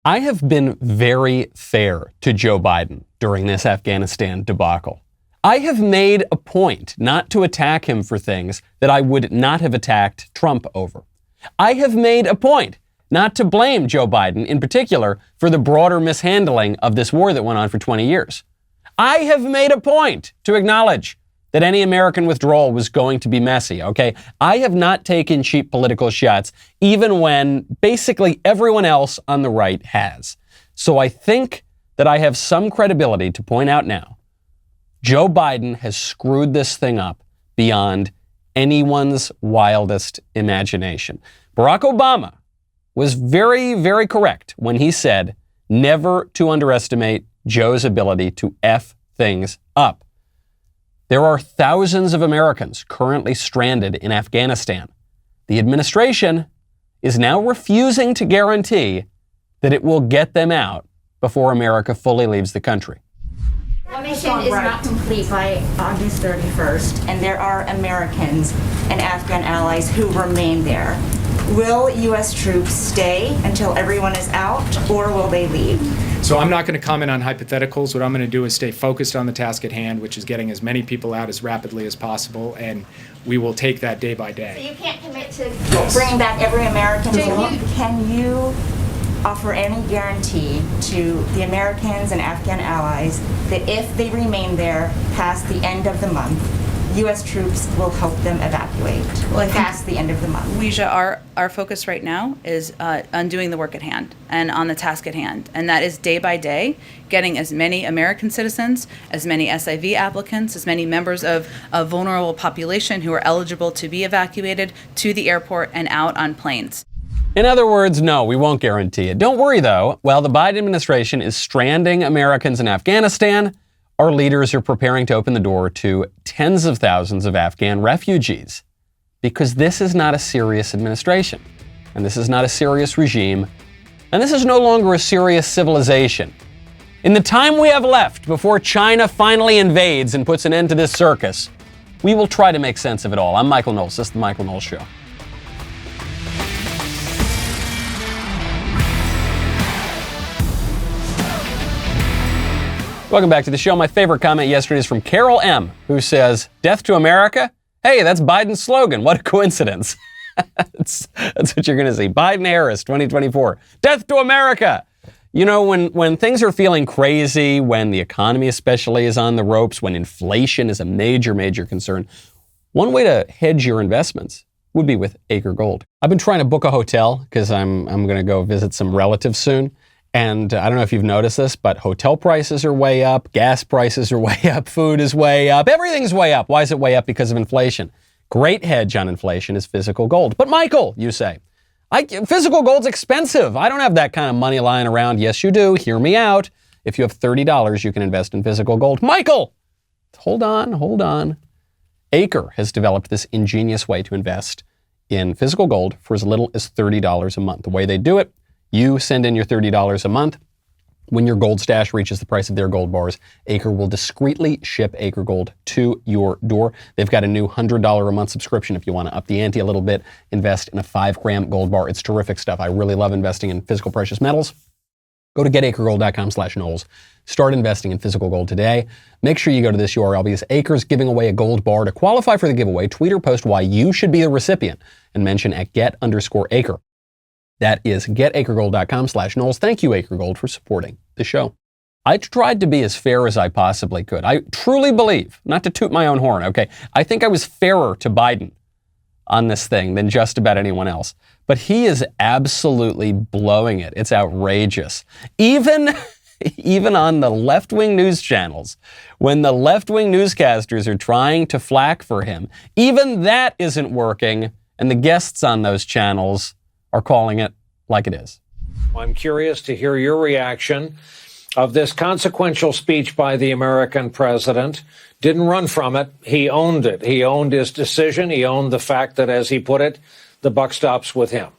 I have been very fair to Joe Biden during this Afghanistan debacle. I have made a point not to attack him for things that I would not have attacked Trump over. I have made a point not to blame Joe Biden in particular for the broader mishandling of this war that went on for 20 years. I have made a point to acknowledge that any American withdrawal was going to be messy, okay? I have not taken cheap political shots, even when basically everyone else on the right has. So I think that I have some credibility to point out now, Joe Biden has screwed this thing up beyond anyone's wildest imagination. Barack Obama was very, very correct when he said never to underestimate Joe's ability to F things up. There are thousands of Americans currently stranded in Afghanistan. The administration is now refusing to guarantee that it will get them out before America fully leaves the country. The mission is not complete by August 31st, and there are Americans and Afghan allies who remain there. Will U.S. troops stay until everyone is out, or will they leave? So I'm not going to comment on hypotheticals. What I'm going to do is stay focused on the task at hand, which is getting as many people out as rapidly as possible, and we will take that day by day. So you can't commit to bringing back every American. Can you offer any guarantee to the Americans and Afghan allies that if they remain there past the end of the month, U.S. troops will help them evacuate past the end of the month? Leisha, our focus right now is on doing the work at hand and on the task at hand. And that is day by day, getting as many American citizens, as many SIV applicants, as many members of a vulnerable population who are eligible to be evacuated to the airport and out on planes. In other words, no, we won't guarantee it. Don't worry, though. While the Biden administration is stranding Americans in Afghanistan, our leaders are preparing to open the door to tens of thousands of Afghan refugees. Because this is not a serious administration, and this is not a serious regime, and this is no longer a serious civilization. In the time we have left before China finally invades and puts an end to this circus, we will try to make sense of it all. I'm Michael Knowles. This is The Michael Knowles Show. Welcome back to the show. My favorite comment yesterday is from Carol M., who says, "Death to America? Hey, that's Biden's slogan. What a coincidence." that's what you're going to see. Biden-Harris 2024. Death to America. You know, when things are feeling crazy, when the economy especially is on the ropes, when inflation is a major, major concern, one way to hedge your investments would be with Acre Gold. I've been trying to book a hotel because I'm going to go visit some relatives soon. And I don't know if you've noticed this, but hotel prices are way up, gas prices are way up, food is way up, everything's way up. Why is it way up? Because of inflation. Great hedge on inflation is physical gold. But Michael, you say, physical gold's expensive. I don't have that kind of money lying around. Yes, you do. Hear me out. If you have $30, you can invest in physical gold. Michael, hold on. Acre has developed this ingenious way to invest in physical gold for as little as $30 a month. The way they do it, you send in your $30 a month. When your gold stash reaches the price of their gold bars, Acre will discreetly ship Acre Gold to your door. They've got a new $100 a month subscription if you want to up the ante a little bit. Invest in a 5-gram gold bar. It's terrific stuff. I really love investing in physical precious metals. Go to getacregold.com/Knowles. Start investing in physical gold today. Make sure you go to this URL because Acre's giving away a gold bar. To qualify for the giveaway, tweet or post why you should be the recipient and mention at get_Acre. That is getacregold.com/Knowles. Thank you, Acre Gold, for supporting the show. I tried to be as fair as I possibly could. I truly believe, not to toot my own horn, okay, I think I was fairer to Biden on this thing than just about anyone else. But he is absolutely blowing it. It's outrageous. Even on the left-wing news channels, when the left-wing newscasters are trying to flack for him, even that isn't working, and the guests on those channels are calling it like it is. I'm curious to hear your reaction of this consequential speech by the American president. Didn't run from it. He owned it. He owned his decision. He owned the fact that, as he put it, the buck stops with him.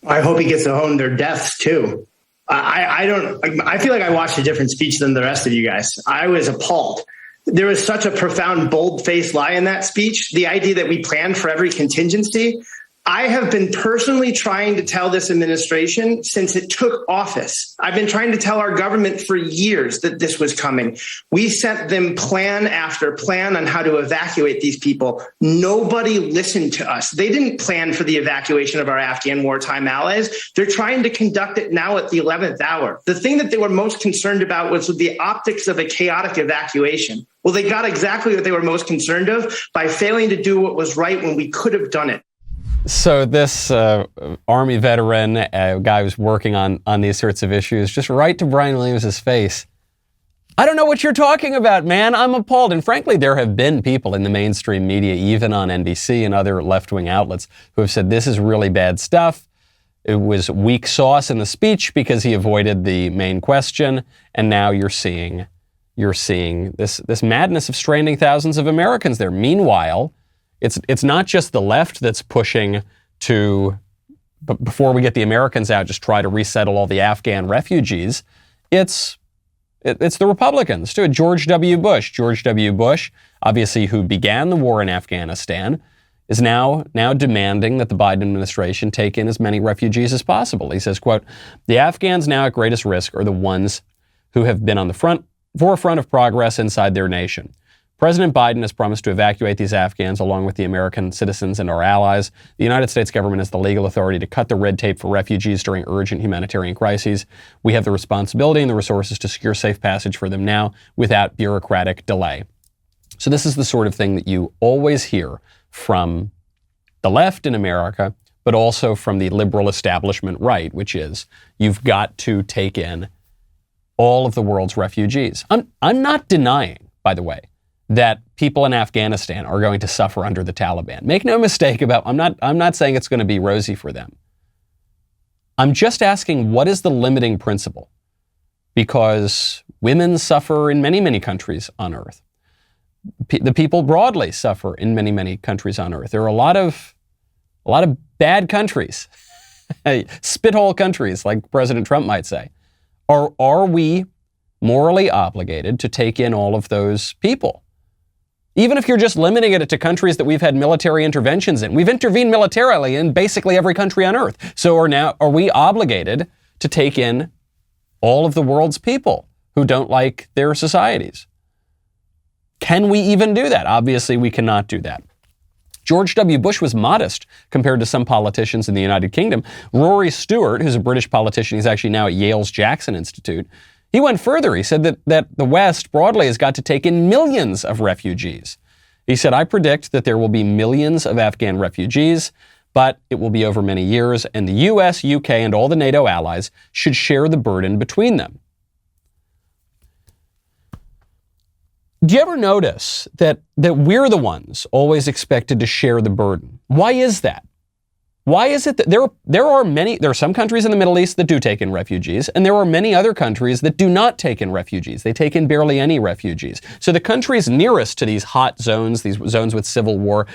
I hope he gets to own their deaths, too. I feel like I watched a different speech than the rest of you guys. I was appalled. There was such a profound, bold-faced lie in that speech. The idea that we planned for every contingency. I have been personally trying to tell this administration since it took office. I've been trying to tell our government for years that this was coming. We sent them plan after plan on how to evacuate these people. Nobody listened to us. They didn't plan for the evacuation of our Afghan wartime allies. They're trying to conduct it now at the 11th hour. The thing that they were most concerned about was the optics of a chaotic evacuation. Well, they got exactly what they were most concerned of by failing to do what was right when we could have done it. So this Army veteran, a guy who's working on these sorts of issues, just right to Brian Williams' face. I don't know what you're talking about, man. I'm appalled. And frankly, there have been people in the mainstream media, even on NBC and other left-wing outlets, who have said this is really bad stuff. It was weak sauce in the speech because he avoided the main question. And now you're seeing this madness of stranding thousands of Americans there. Meanwhile, it's not just the left that's pushing to, before we get the Americans out, just try to resettle all the Afghan refugees. It's the Republicans too. George W. Bush, obviously who began the war in Afghanistan, is now demanding that the Biden administration take in as many refugees as possible. He says, quote, "The Afghans now at greatest risk are the ones who have been on the forefront of progress inside their nation. President Biden has promised to evacuate these Afghans along with the American citizens and our allies. The United States government has the legal authority to cut the red tape for refugees during urgent humanitarian crises. We have the responsibility and the resources to secure safe passage for them now without bureaucratic delay." So this is the sort of thing that you always hear from the left in America, but also from the liberal establishment right, which is you've got to take in all of the world's refugees. I'm not denying, by the way, that people in Afghanistan are going to suffer under the Taliban. Make no mistake about, I'm not saying it's going to be rosy for them. I'm just asking, what is the limiting principle? Because women suffer in many, many countries on earth. The people broadly suffer in many, many countries on earth. There are a lot of bad countries, spithole countries, like President Trump might say. Are we morally obligated to take in all of those people? Even if you're just limiting it to countries that we've had military interventions in. We've intervened militarily in basically every country on earth. So are we obligated to take in all of the world's people who don't like their societies? Can we even do that? Obviously, we cannot do that. George W. Bush was modest compared to some politicians in the United Kingdom. Rory Stewart, who's a British politician, he's actually now at Yale's Jackson Institute, he went further. He said that the West broadly has got to take in millions of refugees. He said, "I predict that there will be millions of Afghan refugees, but it will be over many years, and the US, UK, and all the NATO allies should share the burden between them." Do you ever notice that we're the ones always expected to share the burden? Why is that? Why is it that there are some countries in the Middle East that do take in refugees, and there are many other countries that do not take in refugees. They take in barely any refugees. So the countries nearest to these hot zones, these zones with civil war,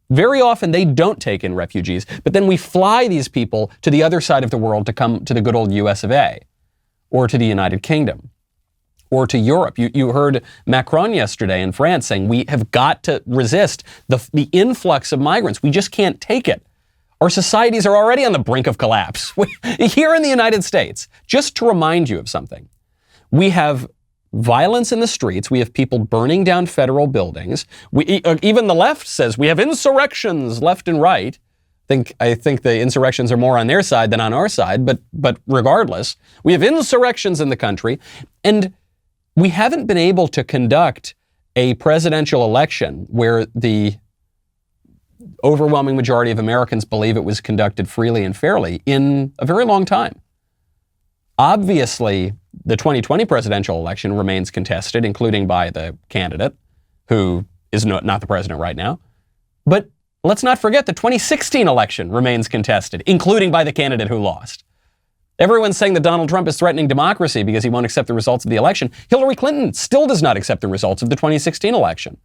very often they don't take in refugees, but then we fly these people to the other side of the world to come to the good old US of A, or to the United Kingdom, or to Europe. You heard Macron yesterday in France saying we have got to resist the influx of migrants. We just can't take it. Our societies are already on the brink of collapse. Here in the United States, just to remind you of something, we have violence in the streets. We have people burning down federal buildings. Even the left says we have insurrections left and right. I think the insurrections are more on their side than on our side, but regardless, we have insurrections in the country, and we haven't been able to conduct a presidential election where the overwhelming majority of Americans believe it was conducted freely and fairly in a very long time. Obviously, the 2020 presidential election remains contested, including by the candidate, who is not the president right now. But let's not forget the 2016 election remains contested, including by the candidate who lost. Everyone's saying that Donald Trump is threatening democracy because he won't accept the results of the election. Hillary Clinton still does not accept the results of the 2016 election.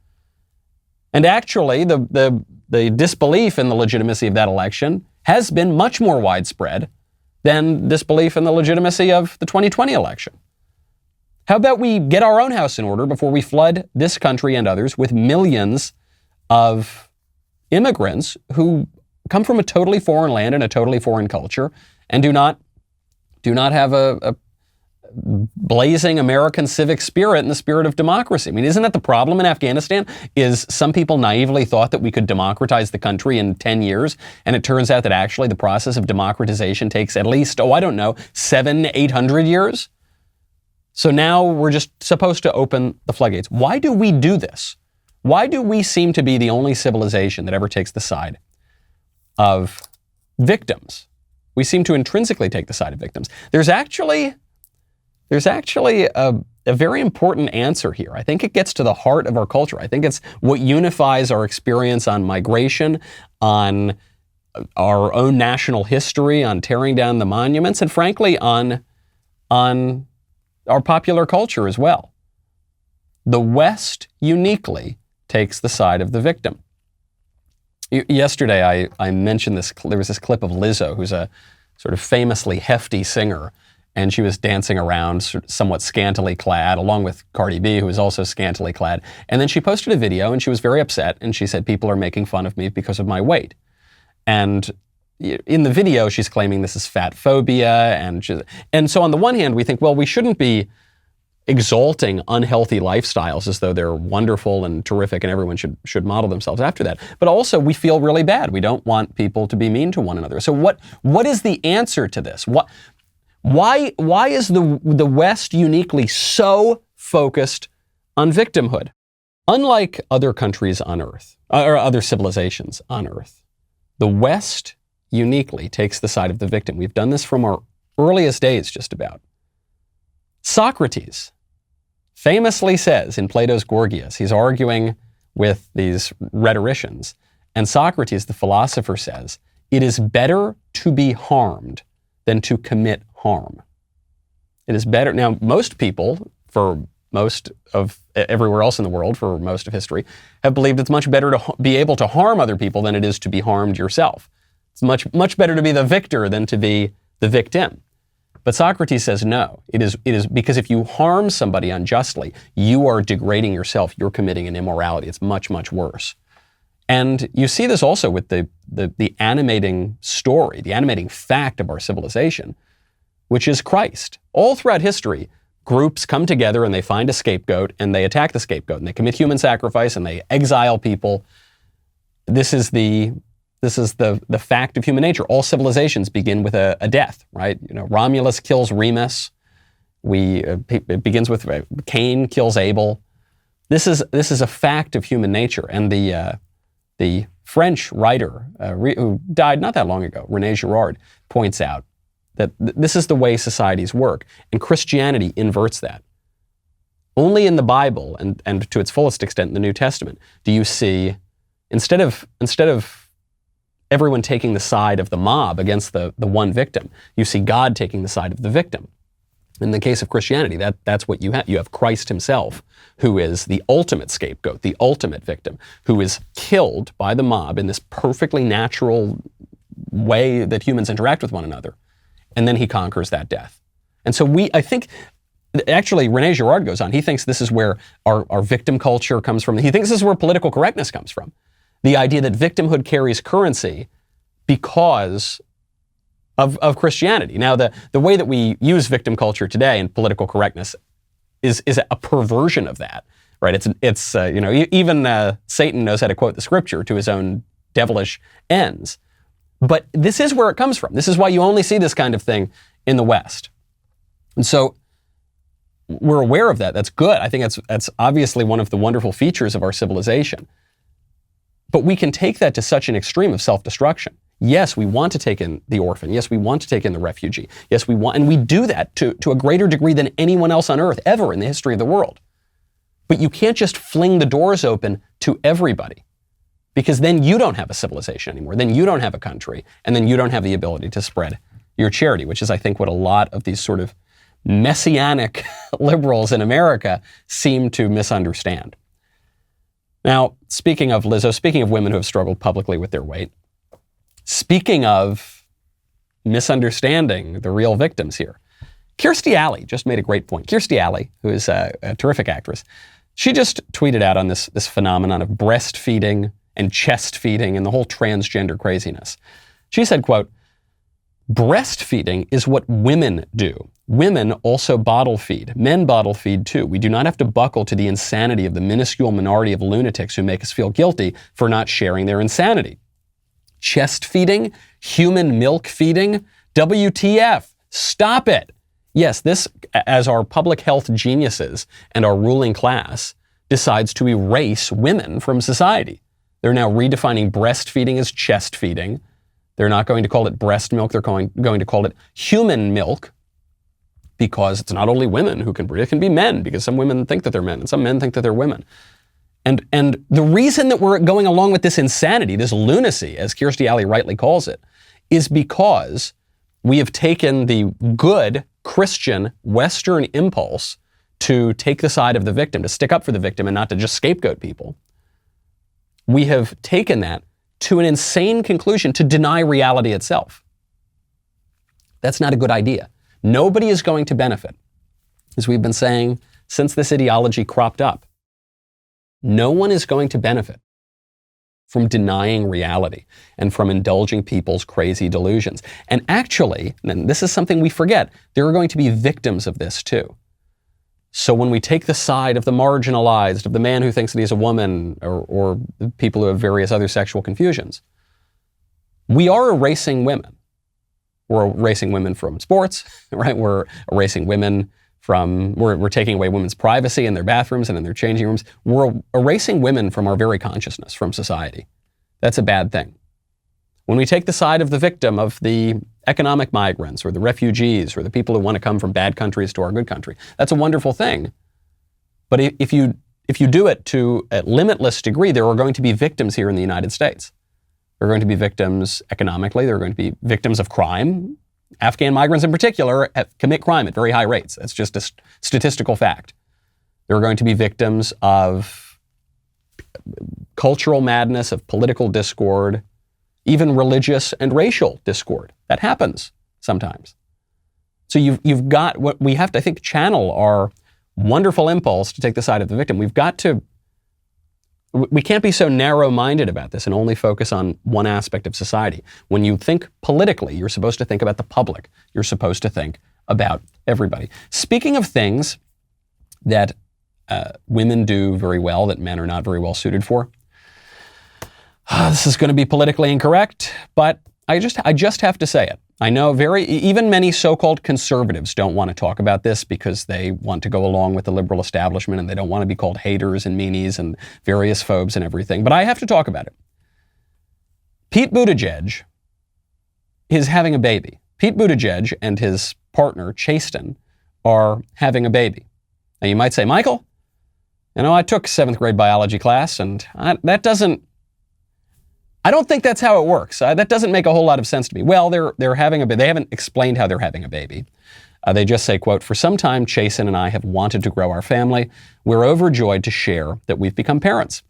And actually, the disbelief in the legitimacy of that election has been much more widespread than disbelief in the legitimacy of the 2020 election. How about we get our own house in order before we flood this country and others with millions of immigrants who come from a totally foreign land and a totally foreign culture, and do not have a blazing American civic spirit and the spirit of democracy. I mean, isn't that the problem in Afghanistan? Is some people naively thought that we could democratize the country in 10 years, and it turns out that actually the process of democratization takes at least, 700-800 years? So now we're just supposed to open the floodgates. Why do we do this? Why do we seem to be the only civilization that ever takes the side of victims? We seem to intrinsically take the side of victims. There's actually a very important answer here. I think it gets to the heart of our culture. I think it's what unifies our experience on migration, on our own national history, on tearing down the monuments, and frankly, on our popular culture as well. The West uniquely takes the side of the victim. Yesterday, I mentioned this. There was this clip of Lizzo, who's a sort of famously hefty singer, and she was dancing around somewhat scantily clad, along with Cardi B, who was also scantily clad. And then she posted a video, and she was very upset, and she said, people are making fun of me because of my weight. And in the video, she's claiming this is fat phobia. And so on the one hand, we think, well, we shouldn't be exalting unhealthy lifestyles as though they're wonderful and terrific and everyone should model themselves after that. But also we feel really bad. We don't want people to be mean to one another. So what is the answer to this? Why is the West uniquely so focused on victimhood? Unlike other countries on Earth, or other civilizations on Earth, the West uniquely takes the side of the victim. We've done this from our earliest days, just about. Socrates famously says in Plato's Gorgias, he's arguing with these rhetoricians, and Socrates, the philosopher, says, it is better to be harmed than to commit harm. It is better. Now, most people, for most of everywhere else in the world, for most of history, have believed it's much better to be able to harm other people than it is to be harmed yourself. It's much better to be the victor than to be the victim. But Socrates says no. It is because if you harm somebody unjustly, you are degrading yourself. You're committing an immorality. It's much, much worse. And you see this also with the animating story, the animating fact of our civilization, which is Christ. All throughout history, groups come together and they find a scapegoat and they attack the scapegoat and they commit human sacrifice and they exile people. This is the fact of human nature. All civilizations begin with a death, right? Romulus kills Remus. It begins with Cain kills Abel. This is a fact of human nature. And the French writer who died not that long ago, René Girard, points out that this is the way societies work, and Christianity inverts that. Only in the Bible and to its fullest extent in the New Testament do you see, instead of everyone taking the side of the mob against the one victim, you see God taking the side of the victim. In the case of Christianity, that's what you have. You have Christ himself, who is the ultimate scapegoat, the ultimate victim, who is killed by the mob in this perfectly natural way that humans interact with one another. And then he conquers that death. And so I think, actually, René Girard goes on. He thinks this is where our victim culture comes from. He thinks this is where political correctness comes from. The idea that victimhood carries currency because of Christianity. Now, the way that we use victim culture today in political correctness is a perversion of that, right? Even Satan knows how to quote the scripture to his own devilish ends. But this is where it comes from. This is why you only see this kind of thing in the West. And so we're aware of that. That's good. I think that's obviously one of the wonderful features of our civilization. But we can take that to such an extreme of self-destruction. Yes, we want to take in the orphan. Yes, we want to take in the refugee. Yes, and we do that to a greater degree than anyone else on earth ever in the history of the world. But you can't just fling the doors open to everybody, because then you don't have a civilization anymore. Then you don't have a country, and then you don't have the ability to spread your charity, which is, I think, what a lot of these sort of messianic liberals in America seem to misunderstand. Now, speaking of Lizzo, speaking of women who have struggled publicly with their weight, speaking of misunderstanding the real victims here, Kirstie Alley just made a great point. Kirstie Alley, who is a terrific actress, she just tweeted out on this phenomenon of breastfeeding and chest feeding and the whole transgender craziness. She said, quote, breastfeeding is what women do. Women also bottle feed. Men bottle feed too. We do not have to buckle to the insanity of the minuscule minority of lunatics who make us feel guilty for not sharing their insanity. Chest feeding, human milk feeding, WTF, stop it. Yes, this, as our public health geniuses and our ruling class decides to erase women from society. They're now redefining breastfeeding as chest feeding. They're not going to call it breast milk. They're going to call it human milk, because it's not only women who can breed, it can be men, because some women think that they're men and some men think that they're women. And the reason that we're going along with this insanity, this lunacy, as Kirstie Alley rightly calls it, is because we have taken the good Christian Western impulse to take the side of the victim, to stick up for the victim and not to just scapegoat people. We have taken that to an insane conclusion to deny reality itself. That's not a good idea. Nobody is going to benefit. As we've been saying since this ideology cropped up, no one is going to benefit from denying reality and from indulging people's crazy delusions. And actually, and this is something we forget, there are going to be victims of this too. So when we take the side of the marginalized, of the man who thinks that he's a woman, or people who have various other sexual confusions, we are erasing women. We're erasing women from sports, right? We're erasing women from, we're taking away women's privacy in their bathrooms and in their changing rooms. We're erasing women from our very consciousness, from society. That's a bad thing. When we take the side of the victim, of the economic migrants or the refugees or the people who want to come from bad countries to our good country, that's a wonderful thing. But if you do it to a limitless degree, there are going to be victims here in the United States. There are going to be victims economically. There are going to be victims of crime. Afghan migrants in particular commit crime at very high rates. That's just a statistical fact. There are going to be victims of cultural madness, of political discord, even religious and racial discord. That happens sometimes. So you've got what we have to, I think, channel our wonderful impulse to take the side of the victim. We can't be so narrow-minded about this and only focus on one aspect of society. When you think politically, you're supposed to think about the public. You're supposed to think about everybody. Speaking of things that women do very well that men are not very well suited for, this is going to be politically incorrect, but I just have to say it. I know even many so-called conservatives don't want to talk about this because they want to go along with the liberal establishment and they don't want to be called haters and meanies and various phobes and everything. But I have to talk about it. Pete Buttigieg is having a baby. Pete Buttigieg and his partner, Chasten, are having a baby. Now you might say, Michael, I took 7th grade biology class and I don't think that's how it works. That doesn't make a whole lot of sense to me. Well, they're having a baby. They haven't explained how they're having a baby. They just say, quote, for some time, Chasten and I have wanted to grow our family. We're overjoyed to share that we've become parents.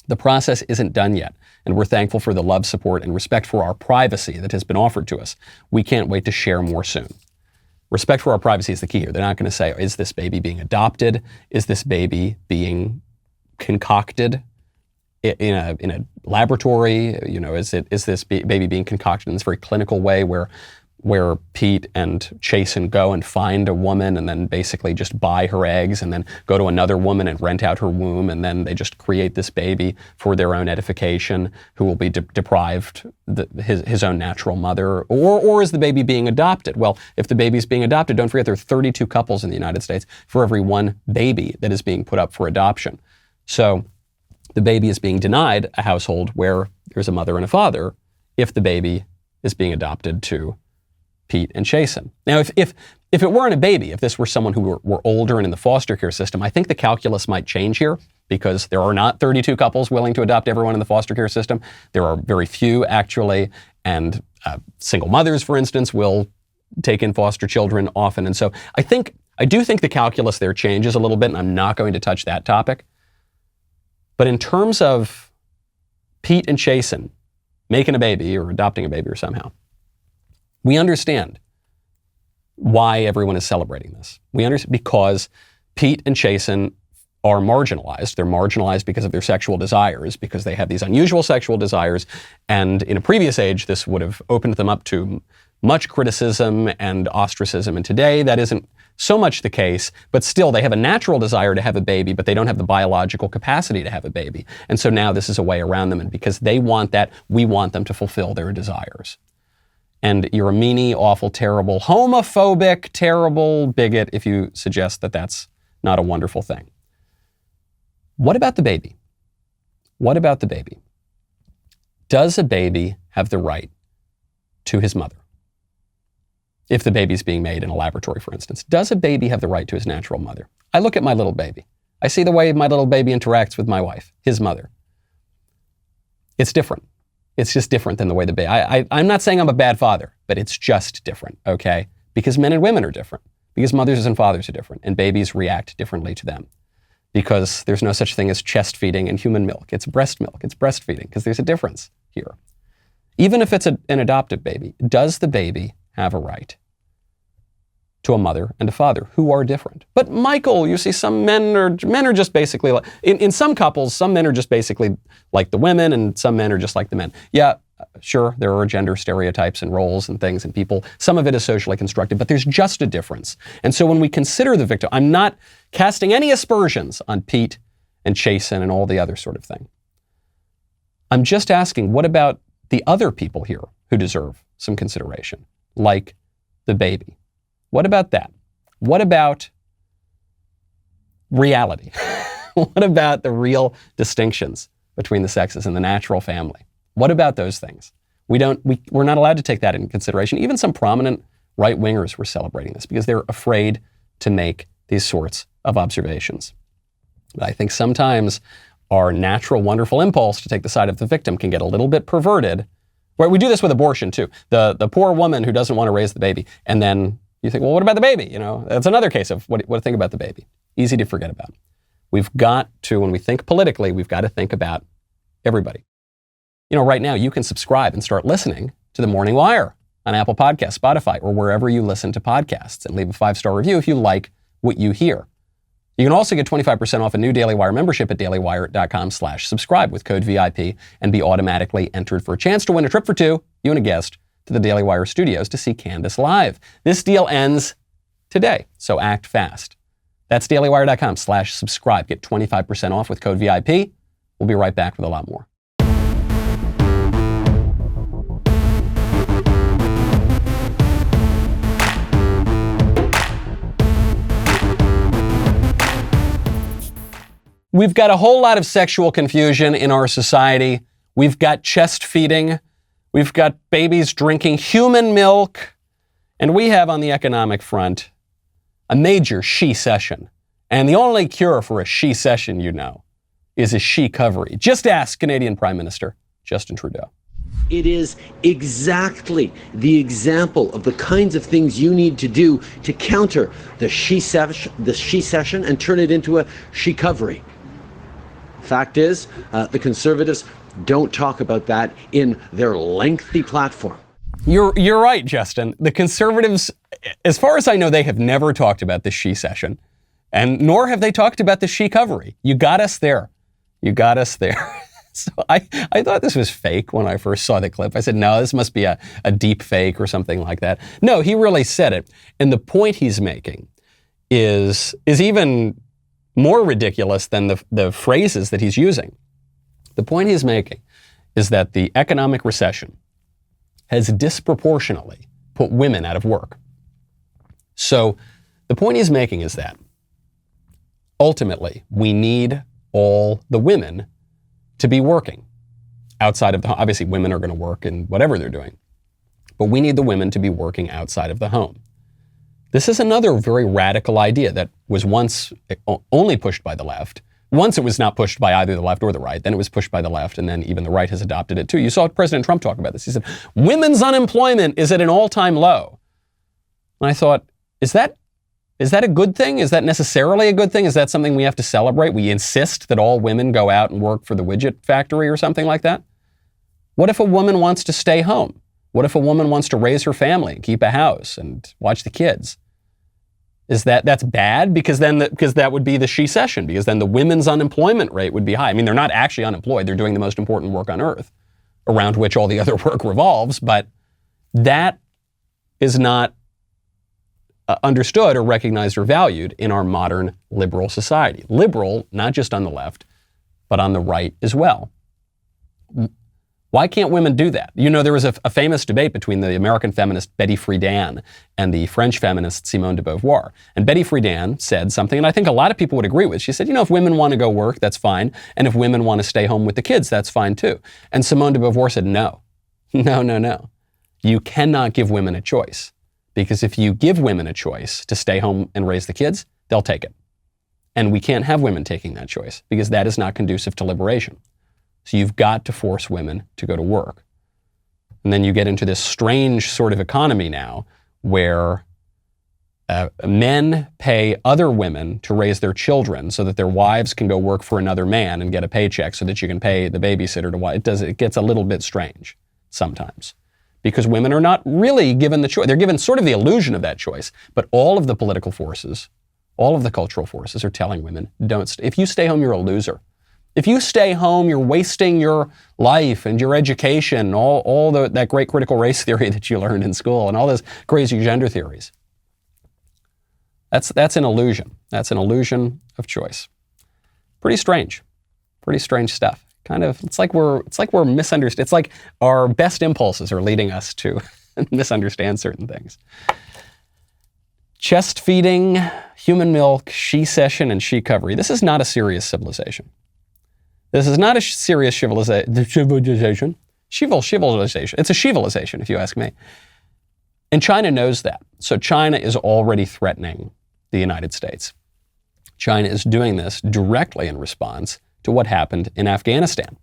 The process isn't done yet, and we're thankful for the love, support, and respect for our privacy that has been offered to us. We can't wait to share more soon. Respect for our privacy is the key here. They're not going to say, is this baby being adopted? Is this baby being concocted in a laboratory? Is this baby being concocted in this very clinical way where Pete and Chasten go and find a woman and then basically just buy her eggs and then go to another woman and rent out her womb, and then they just create this baby for their own edification, who will be deprived his own natural mother? Or is the baby being adopted? Well, if the baby's being adopted, don't forget there are 32 couples in the United States for every one baby that is being put up for adoption. So the baby is being denied a household where there's a mother and a father if the baby is being adopted to Pete and Chasten. Now, if it weren't a baby, if this were someone who were older and in the foster care system, I think the calculus might change here, because there are not 32 couples willing to adopt everyone in the foster care system. There are very few, actually, and single mothers, for instance, will take in foster children often. And so I do think the calculus there changes a little bit, and I'm not going to touch that topic. But in terms of Pete and Chasten making a baby or adopting a baby or somehow, we understand why everyone is celebrating this. We understand because Pete and Chasten are marginalized. They're marginalized because of their sexual desires, because they have these unusual sexual desires. And in a previous age, this would have opened them up to much criticism and ostracism. And today, that isn't so much the case, but still they have a natural desire to have a baby, but they don't have the biological capacity to have a baby. And so now this is a way around them. And because they want that, we want them to fulfill their desires. And you're a meanie, awful, terrible, homophobic, terrible bigot if you suggest that that's not a wonderful thing. What about the baby? What about the baby? Does a baby have the right to his mother? If the baby's being made in a laboratory, for instance, does a baby have the right to his natural mother? I look at my little baby. I see the way my little baby interacts with my wife, his mother. It's different. It's just different than the way the baby... I'm not saying I'm a bad father, but it's just different, okay? Because men and women are different. Because mothers and fathers are different, and babies react differently to them. Because there's no such thing as chest feeding and human milk. It's breast milk. It's breastfeeding, because there's a difference here. Even if it's an adoptive baby, does the baby have a right to a mother and a father who are different? But Michael, you see, some men are just basically like, in some couples, some men are just basically like the women and some men are just like the men. Yeah, sure, there are gender stereotypes and roles and things and people. Some of it is socially constructed, but there's just a difference. And so when we consider the victim, I'm not casting any aspersions on Pete and Chasen and all the other sort of thing. I'm just asking, what about the other people here who deserve some consideration? Like the baby. What about that? What about reality? What about the real distinctions between the sexes and the natural family? What about those things? We're not allowed to take that into consideration. Even some prominent right-wingers were celebrating this because they're afraid to make these sorts of observations. But I think sometimes our natural, wonderful impulse to take the side of the victim can get a little bit perverted. Where we do this with abortion too. The poor woman who doesn't want to raise the baby, and then you think, well, what about the baby? You know, that's another case of what to think about the baby. Easy to forget about. We've got to, when we think politically, we've got to think about everybody. You know, right now you can subscribe and start listening to The Morning Wire on Apple Podcasts, Spotify, or wherever you listen to podcasts, and leave a 5-star review if you like what you hear. You can also get 25% off a new Daily Wire membership at dailywire.com/subscribe with code VIP and be automatically entered for a chance to win a trip for two, you and a guest, to the Daily Wire studios to see Candace live. This deal ends today, so act fast. That's dailywire.com/subscribe. Get 25% off with code VIP. We'll be right back with a lot more. We've got a whole lot of sexual confusion in our society. We've got chest feeding. We've got babies drinking human milk. And we have on the economic front a major she-cession. And the only cure for a she-cession, you know, is a she-covery. Just ask Canadian Prime Minister Justin Trudeau. It is exactly the example of the kinds of things you need to do to counter the she-cession and turn it into a she-covery. Fact is, the Conservatives don't talk about that in their lengthy platform. You're right, Justin. The Conservatives, as far as I know, they have never talked about the she-cession, and nor have they talked about the she-covery. You got us there. You got us there. So I thought this was fake when I first saw the clip. I said, no, this must be a deep fake or something like that. No, he really said it. And the point he's making is even more ridiculous than the phrases that he's using. The point he's making is that the economic recession has disproportionately put women out of work. So the point he's making is that ultimately we need all the women to be working outside of the home. Obviously, women are going to work in whatever they're doing, but we need the women to be working outside of the home. This is another very radical idea that was once only pushed by the left. Once it was not pushed by either the left or the right, then it was pushed by the left, and then even the right has adopted it too. You saw President Trump talk about this. He said, women's unemployment is at an all-time low. And I thought, is that a good thing? Is that necessarily a good thing? Is that something we have to celebrate? We insist that all women go out and work for the widget factory or something like that? What if a woman wants to stay home? What if a woman wants to raise her family, keep a house, and watch the kids? That's bad because that would be the she-cession, because then the women's unemployment rate would be high. I mean, they're not actually unemployed. They're doing the most important work on earth, around which all the other work revolves, but that is not understood or recognized or valued in our modern liberal society. Liberal, not just on the left, but on the right as well. Why can't women do that? You know, there was a famous debate between the American feminist Betty Friedan and the French feminist Simone de Beauvoir. And Betty Friedan said something, and I think a lot of people would agree with. She said, you know, if women want to go work, that's fine. And if women want to stay home with the kids, that's fine too. And Simone de Beauvoir said, no. You cannot give women a choice. Because if you give women a choice to stay home and raise the kids, they'll take it. And we can't have women taking that choice because that is not conducive to liberation. So you've got to force women to go to work. And then you get into this strange sort of economy now where men pay other women to raise their children so that their wives can go work for another man and get a paycheck so that you can pay the babysitter to wife. It gets a little bit strange sometimes because women are not really given the choice. They're given sort of the illusion of that choice, but all of the political forces, all of the cultural forces are telling women, if you stay home, you're a loser. If you stay home, you're wasting your life and your education, all that great critical race theory that you learned in school and all those crazy gender theories. That's an illusion. That's an illusion of choice. Pretty strange stuff. Kind of, it's like we're misunderstood. It's like our best impulses are leading us to misunderstand certain things. Chest feeding, human milk, she-cession, and she-covery. This is not a serious civilization. This is not a serious civilization. Civilization. It's a civilization, if you ask me. And China knows that. So China is already threatening the United States. China is doing this directly in response to what happened in Afghanistan.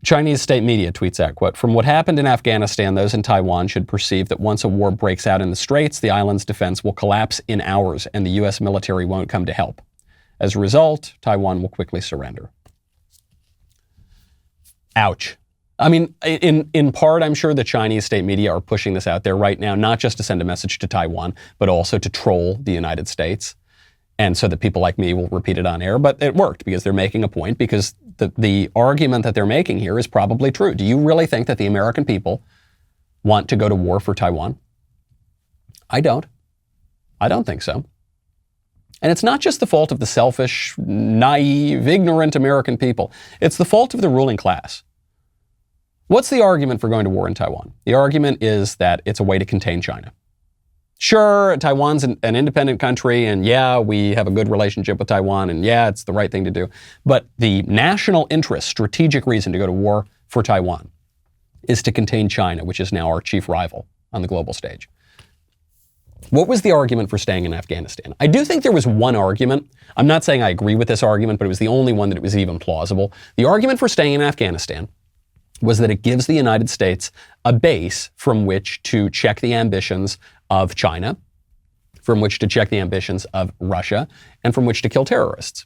Chinese state media tweets out, quote, "From what happened in Afghanistan, those in Taiwan should perceive that once a war breaks out in the Straits, the island's defense will collapse in hours and the U.S. military won't come to help. As a result, Taiwan will quickly surrender." Ouch. I mean, in part, I'm sure the Chinese state media are pushing this out there right now, not just to send a message to Taiwan, but also to troll the United States. And so that people like me will repeat it on air. But it worked because they're making a point, because the argument that they're making here is probably true. Do you really think that the American people want to go to war for Taiwan? I don't. I don't think so. And it's not just the fault of the selfish, naive, ignorant American people. It's the fault of the ruling class. What's the argument for going to war in Taiwan? The argument is that it's a way to contain China. Sure, Taiwan's an independent country, and yeah, we have a good relationship with Taiwan, and yeah, it's the right thing to do. But the national interest, strategic reason to go to war for Taiwan is to contain China, which is now our chief rival on the global stage. What was the argument for staying in Afghanistan? I do think there was one argument. I'm not saying I agree with this argument, but it was the only one that was even plausible. The argument for staying in Afghanistan was that it gives the United States a base from which to check the ambitions of China, from which to check the ambitions of Russia, and from which to kill terrorists.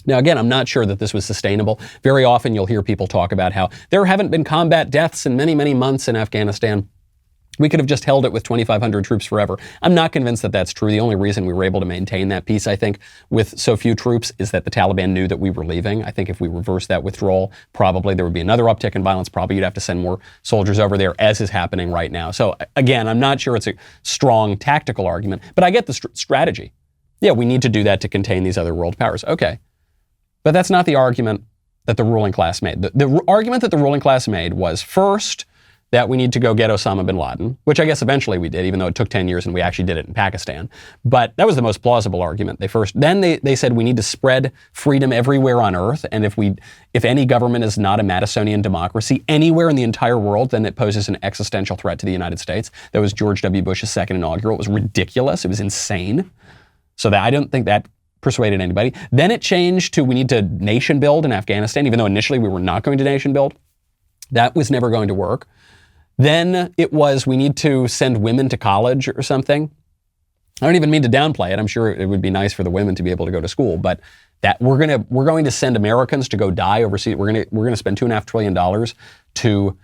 Now, again, I'm not sure that this was sustainable. Very often you'll hear people talk about how there haven't been combat deaths in many, many months in Afghanistan. We could have just held it with 2,500 troops forever. I'm not convinced that that's true. The only reason we were able to maintain that peace, I think, with so few troops is that the Taliban knew that we were leaving. I think if we reversed that withdrawal, probably there would be another uptick in violence. Probably you'd have to send more soldiers over there, as is happening right now. So again, I'm not sure it's a strong tactical argument, but I get the strategy. Yeah, we need to do that to contain these other world powers. Okay. But that's not the argument that the ruling class made. The argument that the ruling class made was, first, that we need to go get Osama bin Laden, which I guess eventually we did, even though it took 10 years and we actually did it in Pakistan. But that was the most plausible argument. Then they said we need to spread freedom everywhere on earth. And if any government is not a Madisonian democracy anywhere in the entire world, then it poses an existential threat to the United States. That was George W. Bush's second inaugural. It was ridiculous. It was insane. So I don't think that persuaded anybody. Then it changed to we need to nation build in Afghanistan, even though initially we were not going to nation build. That was never going to work. Then it was we need to send women to college or something. I don't even mean to downplay it. I'm sure it would be nice for the women to be able to go to school, but that we're going to send Americans to go die overseas. We're going to spend $2.5 trillion to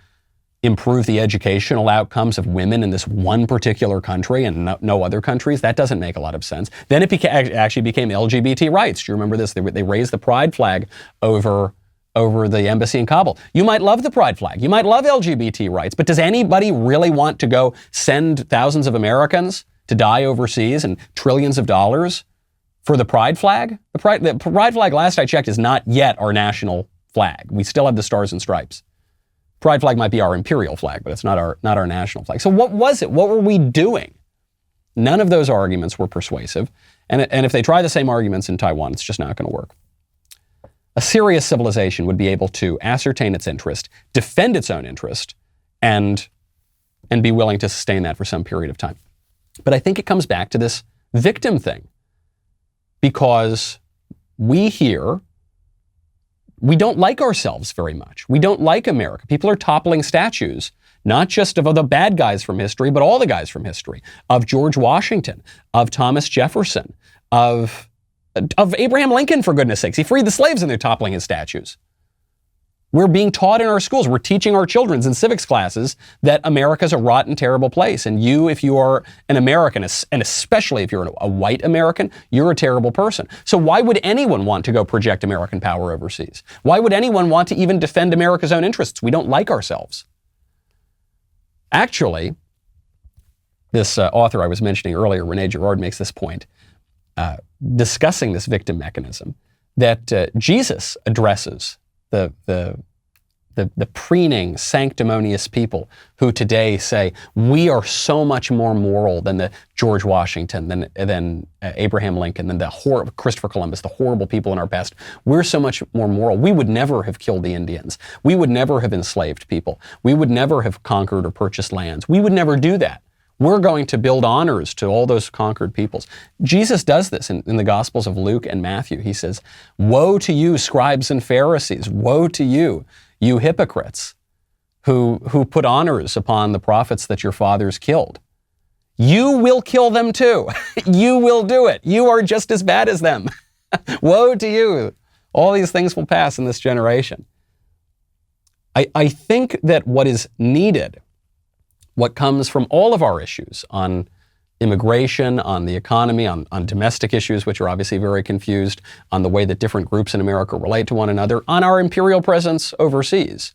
improve the educational outcomes of women in this one particular country and no other countries. That doesn't make a lot of sense. Then it actually became LGBT rights. Do you remember this? They raised the pride flag over the embassy in Kabul. You might love the pride flag. You might love LGBT rights, but does anybody really want to go send thousands of Americans to die overseas and trillions of dollars for the pride flag? The pride flag, last I checked, is not yet our national flag. We still have the stars and stripes. Pride flag might be our imperial flag, but it's not our national flag. So what was it? What were we doing? None of those arguments were persuasive. And if they try the same arguments in Taiwan, it's just not going to work. A serious civilization would be able to ascertain its interest, defend its own interest, and be willing to sustain that for some period of time. But I think it comes back to this victim thing, because we don't like ourselves very much. We don't like America. People are toppling statues, not just of the bad guys from history, but all the guys from history, of George Washington, of Thomas Jefferson, of Abraham Lincoln, for goodness sakes. He freed the slaves and they're toppling his statues. We're being taught in our schools, we're teaching our children in civics classes that America's a rotten, terrible place. And you, if you are an American, and especially if you're a white American, you're a terrible person. So why would anyone want to go project American power overseas? Why would anyone want to even defend America's own interests? We don't like ourselves. Actually, this author I was mentioning earlier, Rene Girard, makes this point, discussing this victim mechanism, that Jesus addresses the preening, sanctimonious people who today say, we are so much more moral than the George Washington, than Abraham Lincoln, than Christopher Columbus, the horrible people in our past. We're so much more moral. We would never have killed the Indians. We would never have enslaved people. We would never have conquered or purchased lands. We would never do that. We're going to build honors to all those conquered peoples. Jesus does this in the Gospels of Luke and Matthew. He says, woe to you, scribes and Pharisees. Woe to you, you hypocrites, who put honors upon the prophets that your fathers killed. You will kill them too. You will do it. You are just as bad as them. Woe to you. All these things will pass in this generation. I think that what is needed, what comes from all of our issues on immigration, on the economy, on domestic issues, which are obviously very confused, on the way that different groups in America relate to one another, on our imperial presence overseas,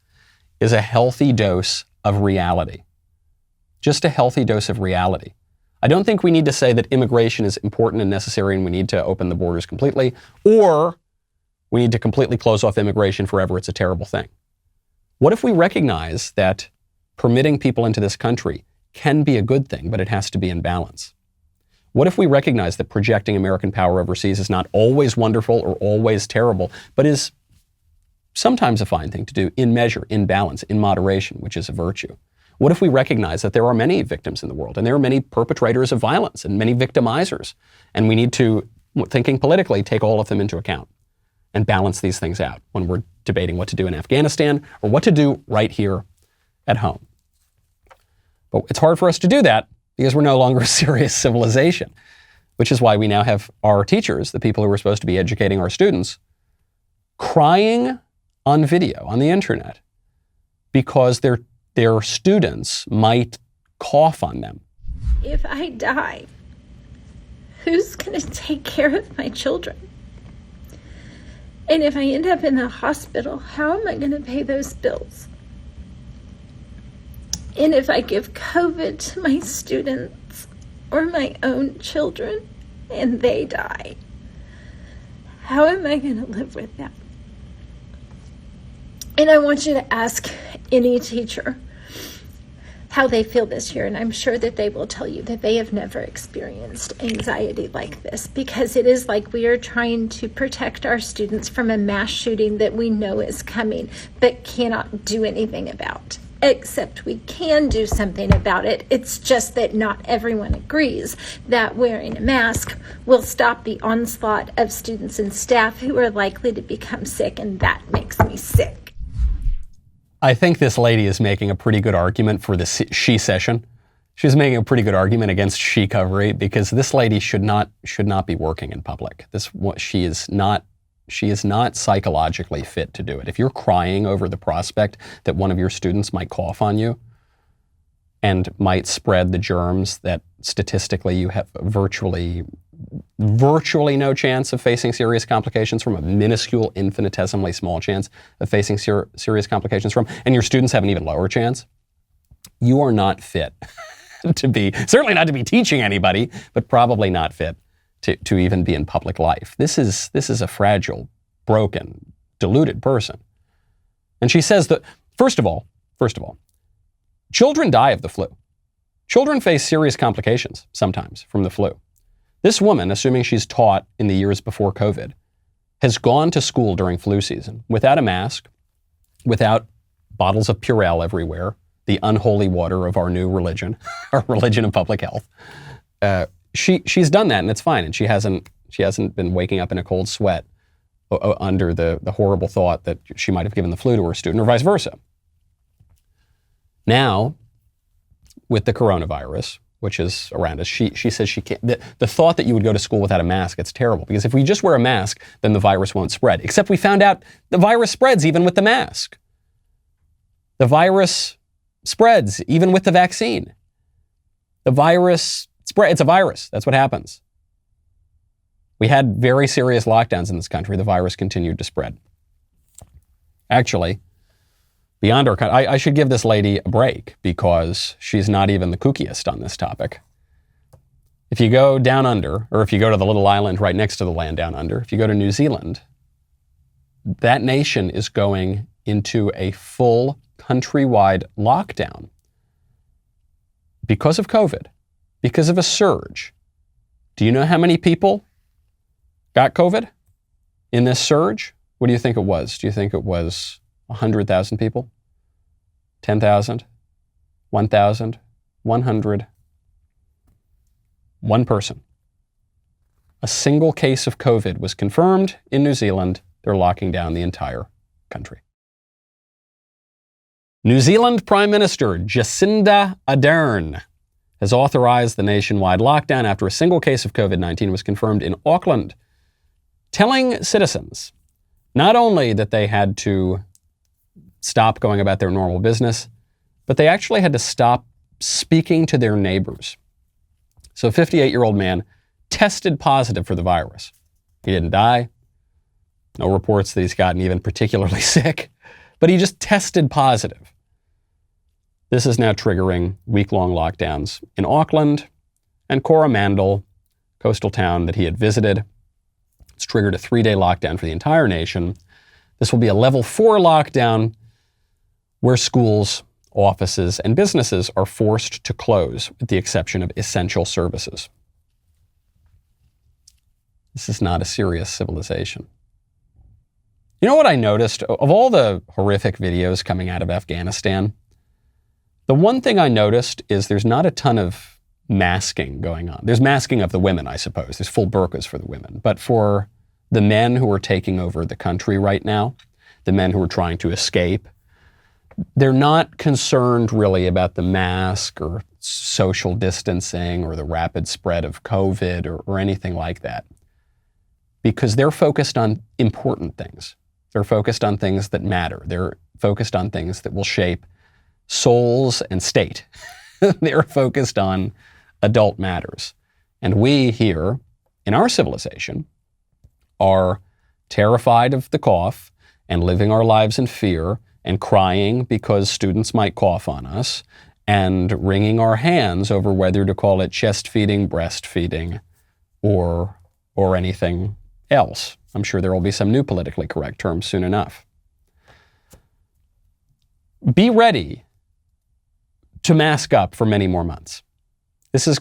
is a healthy dose of reality. Just a healthy dose of reality. I don't think we need to say that immigration is important and necessary and we need to open the borders completely, or we need to completely close off immigration forever. It's a terrible thing. What if we recognize that permitting people into this country can be a good thing, but it has to be in balance? What if we recognize that projecting American power overseas is not always wonderful or always terrible, but is sometimes a fine thing to do in measure, in balance, in moderation, which is a virtue? What if we recognize that there are many victims in the world and there are many perpetrators of violence and many victimizers, and we need to, thinking politically, take all of them into account and balance these things out when we're debating what to do in Afghanistan or what to do right here at home? But it's hard for us to do that because we're no longer a serious civilization, which is why we now have our teachers, the people who are supposed to be educating our students, crying on video, on the internet, because their students might cough on them. If I die, who's going to take care of my children? And if I end up in the hospital, how am I going to pay those bills? And if I give COVID to my students or my own children and they die, how am I going to live with that? And I want you to ask any teacher how they feel this year, and I'm sure that they will tell you that they have never experienced anxiety like this, because it is like we are trying to protect our students from a mass shooting that we know is coming but cannot do anything about. Except we can do something about it. It's just that not everyone agrees that wearing a mask will stop the onslaught of students and staff who are likely to become sick, and that makes me sick. I think this lady is making a pretty good argument for the she session. She's making a pretty good argument against shecovery, because this lady should not be working in public. She is not she is not psychologically fit to do it. If you're crying over the prospect that one of your students might cough on you and might spread the germs that statistically you have virtually no chance of facing serious complications from, a minuscule, infinitesimally small chance of facing serious complications from, and your students have an even lower chance, you are not fit certainly not to be teaching anybody, but probably not fit to even be in public life. This is a fragile, broken, deluded person. And she says that, first of all, children die of the flu. Children face serious complications sometimes from the flu. This woman, assuming she's taught in the years before COVID, has gone to school during flu season without a mask, without bottles of Purell everywhere, the unholy water of our new religion, our religion of public health. She's done that, and it's fine. And she hasn't been waking up in a cold sweat under the horrible thought that she might have given the flu to her student, or vice versa. Now, with the coronavirus, which is around us, she says she can't. The thought that you would go to school without a mask, it's terrible, because if we just wear a mask, then the virus won't spread. Except we found out the virus spreads even with the mask. The virus spreads even with the vaccine. The virus spreads. It's a virus. That's what happens. We had very serious lockdowns in this country. The virus continued to spread. Actually, beyond our country, I should give this lady a break, because she's not even the kookiest on this topic. If you go down under, or if you go to the little island right next to the land down under, if you go to New Zealand, that nation is going into a full countrywide lockdown because of COVID, because of a surge. Do you know how many people got COVID in this surge? What do you think it was? Do you think it was 100,000 people? 10,000? 1,000? 100? One person. A single case of COVID was confirmed in New Zealand. They're locking down the entire country. New Zealand Prime Minister Jacinda Ardern has authorized the nationwide lockdown after a single case of COVID-19 was confirmed in Auckland, telling citizens not only that they had to stop going about their normal business, but they actually had to stop speaking to their neighbors. So a 58-year-old man tested positive for the virus. He didn't die. No reports that he's gotten even particularly sick, but he just tested positive. This is now triggering week-long lockdowns in Auckland and Coromandel, coastal town that he had visited. It's triggered a 3-day lockdown for the entire nation. This will be a level 4 lockdown where schools, offices, and businesses are forced to close, with the exception of essential services. This is not a serious civilization. You know what I noticed? Of all the horrific videos coming out of Afghanistan, the one thing I noticed is there's not a ton of masking going on. There's masking of the women, I suppose. There's full burqas for the women. But for the men who are taking over the country right now, the men who are trying to escape, they're not concerned really about the mask or social distancing or the rapid spread of COVID or anything like that, because they're focused on important things. They're focused on things that matter. They're focused on things that will shape souls and state. They're focused on adult matters. And we here in our civilization are terrified of the cough and living our lives in fear and crying because students might cough on us and wringing our hands over whether to call it chest feeding, breastfeeding, or anything else. I'm sure there will be some new politically correct terms soon enough. Be ready to mask up for many more months.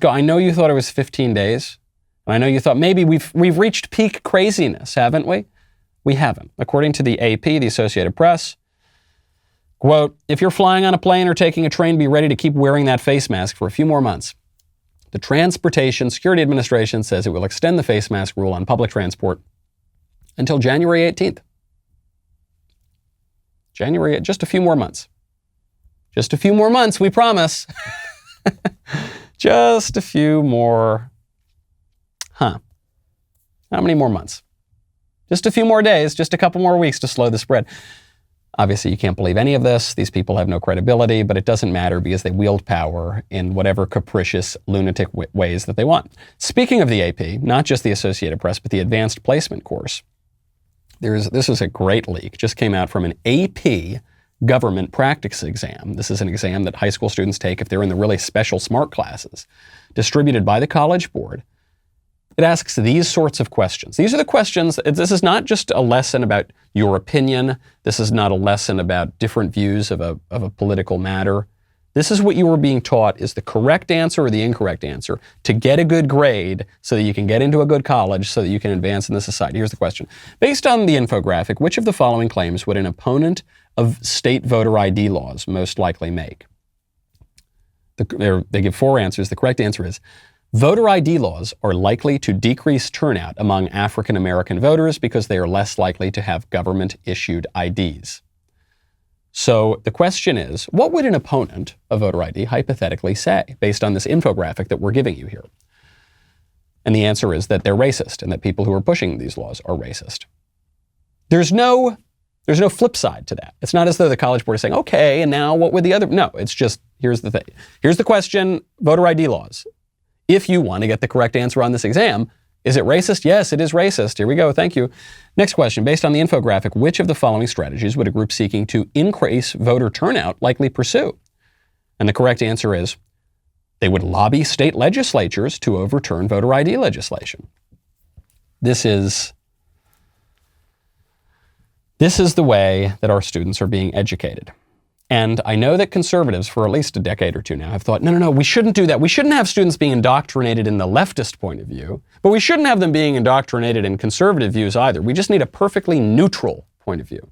I know you thought it was 15 days, and I know you thought maybe we've reached peak craziness, haven't we? We haven't. According to the AP, the Associated Press, quote, if you're flying on a plane or taking a train, be ready to keep wearing that face mask for a few more months. The Transportation Security Administration says it will extend the face mask rule on public transport until January 18th. Just a few more months. Just a few more months, we promise. Just a few more. How many more months? Just a few more days, just a couple more weeks to slow the spread. Obviously, you can't believe any of this. These people have no credibility, but it doesn't matter because they wield power in whatever capricious, lunatic ways that they want. Speaking of the AP, not just the Associated Press, but the Advanced Placement course, this is a great leak. Just came out from an AP government practice exam. This is an exam that high school students take if they're in the really special smart classes, distributed by the College Board. It asks these sorts of questions. These are the questions. This is not just a lesson about your opinion. This is not a lesson about different views of a political matter. This is what you are being taught is the correct answer or the incorrect answer to get a good grade so that you can get into a good college so that you can advance in the society. Here's the question. Based on the infographic, which of the following claims would an opponent of state voter ID laws most likely make? They give 4 answers. The correct answer is, voter ID laws are likely to decrease turnout among African American voters because they are less likely to have government-issued IDs. So the question is, what would an opponent of voter ID hypothetically say based on this infographic that we're giving you here? And the answer is that they're racist and that people who are pushing these laws are racist. There's no flip side to that. It's not as though the College Board is saying, okay, and now what would the other? No, it's just, here's the thing. Here's the question, voter ID laws. If you want to get the correct answer on this exam, is it racist? Yes, it is racist. Here we go. Thank you. Next question. Based on the infographic, which of the following strategies would a group seeking to increase voter turnout likely pursue? And the correct answer is they would lobby state legislatures to overturn voter ID legislation. This is the way that our students are being educated. And I know that conservatives for at least a decade or two now have thought, no, we shouldn't do that. We shouldn't have students being indoctrinated in the leftist point of view, but we shouldn't have them being indoctrinated in conservative views either. We just need a perfectly neutral point of view.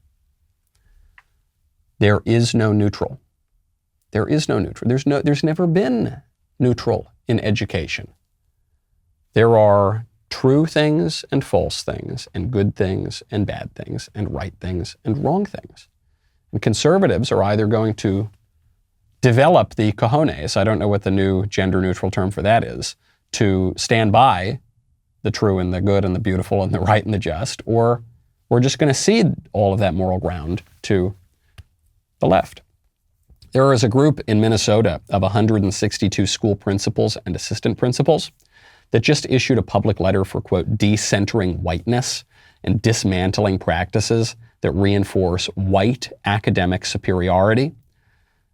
There is no neutral. There is no neutral. There's never been neutral in education. There are true things and false things and good things and bad things and right things and wrong things. And conservatives are either going to develop the cojones, I don't know what the new gender-neutral term for that is, to stand by the true and the good and the beautiful and the right and the just, or we're just going to cede all of that moral ground to the left. There is a group in Minnesota of 162 school principals and assistant principals that just issued a public letter for, quote, decentering whiteness and dismantling practices that reinforce white academic superiority,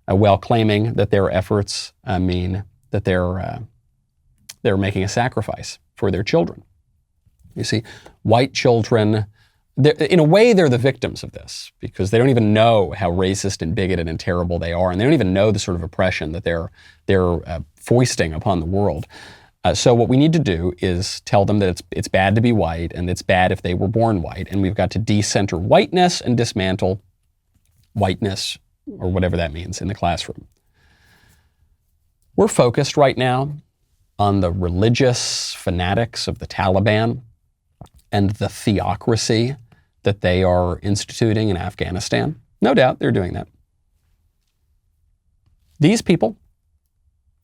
while claiming that their efforts mean that they're making a sacrifice for their children. You see, white children, in a way, they're the victims of this because they don't even know how racist and bigoted and terrible they are, and they don't even know the sort of oppression that they're foisting upon the world. So what we need to do is tell them that it's bad to be white and it's bad if they were born white, and we've got to decenter whiteness and dismantle whiteness, or whatever that means, in the classroom. We're focused right now on the religious fanatics of the Taliban and the theocracy that they are instituting in Afghanistan. No doubt they're doing that. These people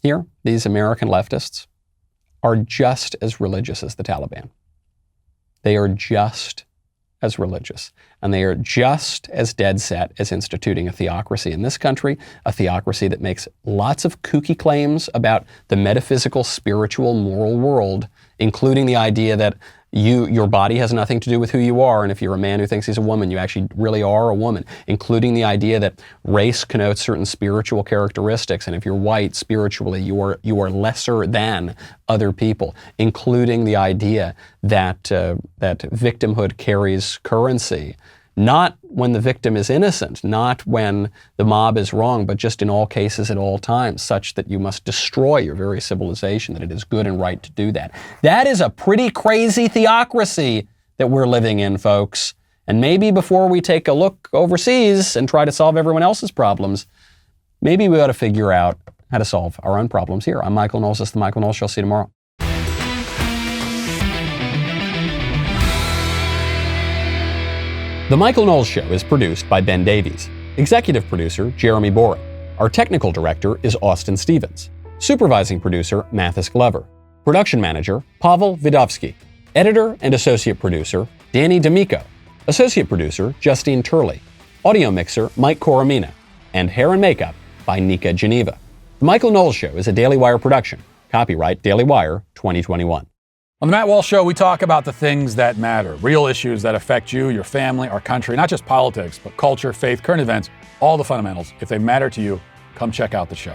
here, these American leftists, are just as religious as the Taliban. They are just as religious, and they are just as dead set as instituting a theocracy in this country, a theocracy that makes lots of kooky claims about the metaphysical, spiritual, moral world, including the idea that your body has nothing to do with who you are, and if you're a man who thinks he's a woman, you actually really are a woman, including the idea that race connotes certain spiritual characteristics, and if you're white, spiritually, you are lesser than other people, including the idea that victimhood carries currency. Not when the victim is innocent, not when the mob is wrong, but just in all cases at all times, such that you must destroy your very civilization, that it is good and right to do that. That is a pretty crazy theocracy that we're living in, folks. And maybe before we take a look overseas and try to solve everyone else's problems, maybe we ought to figure out how to solve our own problems here. I'm Michael Knowles. This is The Michael Knowles Show. See you tomorrow. The Michael Knowles Show is produced by Ben Davies. Executive producer, Jeremy Boring. Our technical director is Austin Stevens. Supervising producer, Mathis Glover. Production manager, Pavel Vidovsky. Editor and associate producer, Danny D'Amico. Associate producer, Justine Turley. Audio mixer, Mike Coromina. And hair and makeup by Nika Geneva. The Michael Knowles Show is a Daily Wire production. Copyright Daily Wire 2021. On the Matt Walsh Show, we talk about the things that matter, real issues that affect you, your family, our country, not just politics, but culture, faith, current events, all the fundamentals. If they matter to you, come check out the show.